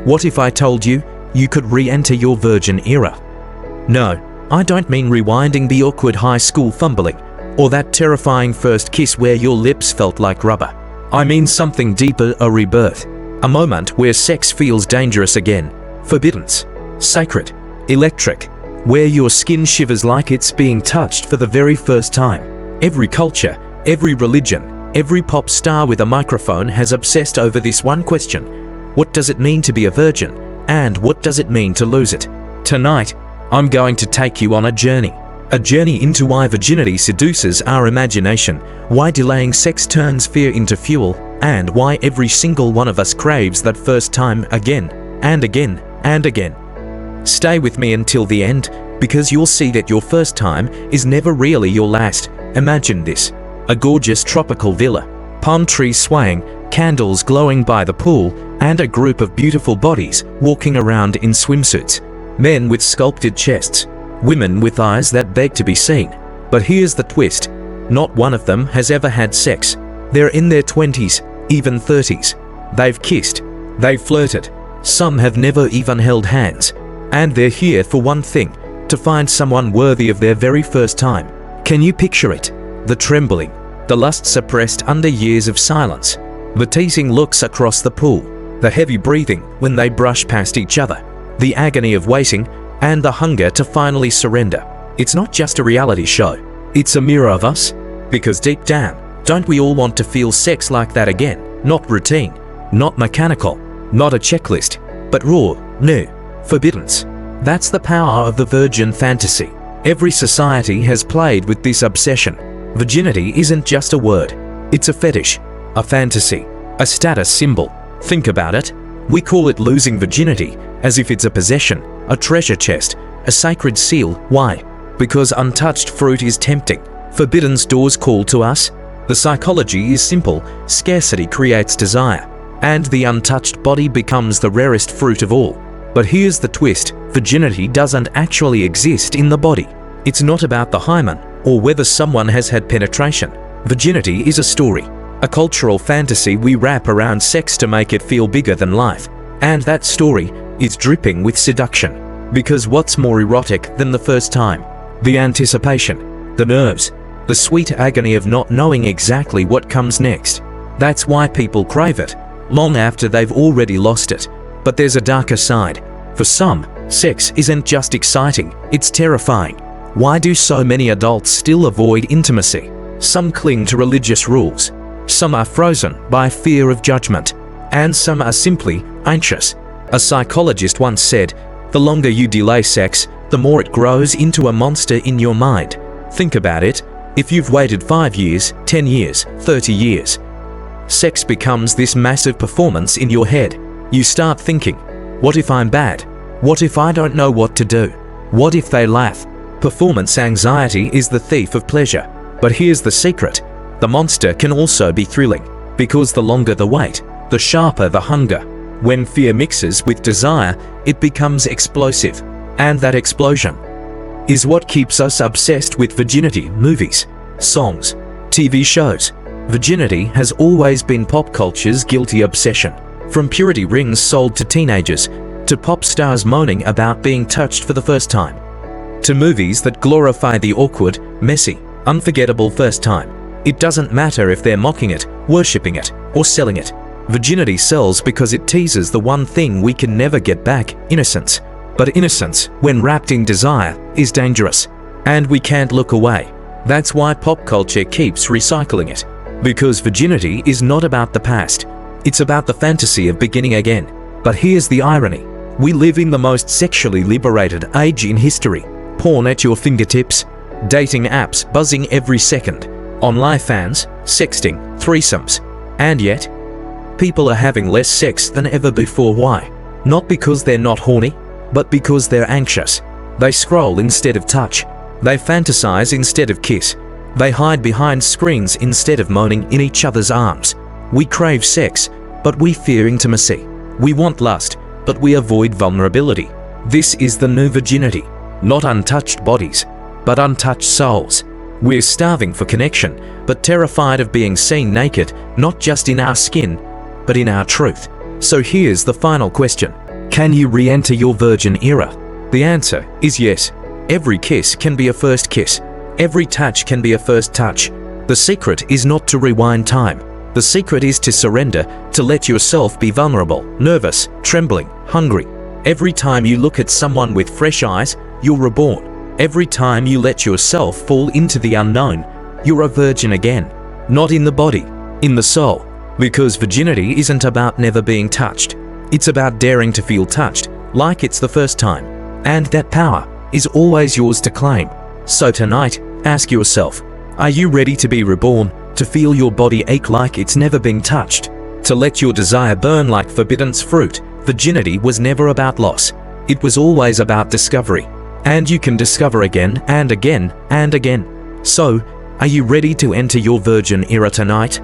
What if I told you you could re-enter your virgin era? No, I don't mean rewinding the awkward high school fumbling, or that terrifying first kiss where your lips felt like rubber. I mean something deeper, a rebirth. A moment where sex feels dangerous again, forbidden, sacred, electric, where your skin shivers like it's being touched for the very first time. Every culture, every religion, every pop star with a microphone has obsessed over this one question. What does it mean to be a virgin? And what does it mean to lose it? Tonight, I'm going to take you on a journey into why virginity seduces our imagination, why delaying sex turns fear into fuel, and why every single one of us craves that first time again and again and again. Stay with me until the end, because you'll see that your first time is never really your last. Imagine this: a gorgeous tropical villa, palm trees swaying, candles glowing by the pool, and a group of beautiful bodies walking around in swimsuits. Men with sculpted chests, women with eyes that beg to be seen. But here's the twist: not one of them has ever had sex. They're in their 20s, even 30s. They've kissed, they've flirted, some have never even held hands. And they're here for one thing: to find someone worthy of their very first time. Can you picture it? The trembling, the lust suppressed under years of silence, the teasing looks across the pool, the heavy breathing when they brush past each other, the agony of waiting, and the hunger to finally surrender. It's not just a reality show, it's a mirror of us. Because deep down, don't we all want to feel sex like that again? Not routine, not mechanical, not a checklist, but raw, new, forbidden. That's the power of the virgin fantasy. Every society has played with this obsession. Virginity isn't just a word, it's a fetish, a fantasy, a status symbol. Think about it. We call it losing virginity as if it's a possession, a treasure chest, a sacred seal. Why? Because untouched fruit is tempting. Forbidden doors call to us. The psychology is simple: scarcity creates desire, and the untouched body becomes the rarest fruit of all. But here's the twist: virginity doesn't actually exist in the body. It's not about the hymen or whether someone has had penetration. Virginity is a story, a cultural fantasy we wrap around sex to make it feel bigger than life. And that story is dripping with seduction. Because what's more erotic than the first time? The anticipation, the nerves, the sweet agony of not knowing exactly what comes next. That's why people crave it, long after they've already lost it. But there's a darker side. For some, sex isn't just exciting, it's terrifying. Why do so many adults still avoid intimacy? Some cling to religious rules. Some are frozen by fear of judgment. And some are simply anxious. A psychologist once said, "The longer you delay sex, the more it grows into a monster in your mind." Think about it. If you've waited 5 years, 10 years, 30 years, sex becomes this massive performance in your head. You start thinking, what if I'm bad? What if I don't know what to do? What if they laugh? Performance anxiety is the thief of pleasure. But here's the secret: the monster can also be thrilling. Because the longer the wait, the sharper the hunger. When fear mixes with desire, it becomes explosive. And that explosion is what keeps us obsessed with virginity. Movies, songs, TV shows. Virginity has always been pop culture's guilty obsession. From purity rings sold to teenagers, to pop stars moaning about being touched for the first time, to movies that glorify the awkward, messy, unforgettable first time. It doesn't matter if they're mocking it, worshipping it, or selling it. Virginity sells because it teases the one thing we can never get back: innocence. But innocence, when wrapped in desire, is dangerous. And we can't look away. That's why pop culture keeps recycling it. Because virginity is not about the past. It's about the fantasy of beginning again. But here's the irony. We live in the most sexually liberated age in history. Porn at your fingertips, dating apps buzzing every second, online fans, sexting, threesomes. And yet, people are having less sex than ever before. Why? Not because they're not horny, but because they're anxious. They scroll instead of touch. They fantasize instead of kiss. They hide behind screens instead of moaning in each other's arms. We crave sex, but we fear intimacy. We want lust, but we avoid vulnerability. This is the new virginity. Not untouched bodies, but untouched souls. We're starving for connection, but terrified of being seen naked, not just in our skin, but in our truth. So here's the final question. Can you re-enter your virgin era? The answer is yes. Every kiss can be a first kiss. Every touch can be a first touch. The secret is not to rewind time. The secret is to surrender, to let yourself be vulnerable, nervous, trembling, hungry. Every time you look at someone with fresh eyes, you're reborn. Every time you let yourself fall into the unknown, you're a virgin again. Not in the body, in the soul. Because virginity isn't about never being touched. It's about daring to feel touched, like it's the first time. And that power is always yours to claim. So tonight, ask yourself, are you ready to be reborn, to feel your body ache like it's never been touched, to let your desire burn like forbidden fruit? Virginity was never about loss. It was always about discovery. And you can discover again and again and again. So, are you ready to enter your virgin era tonight?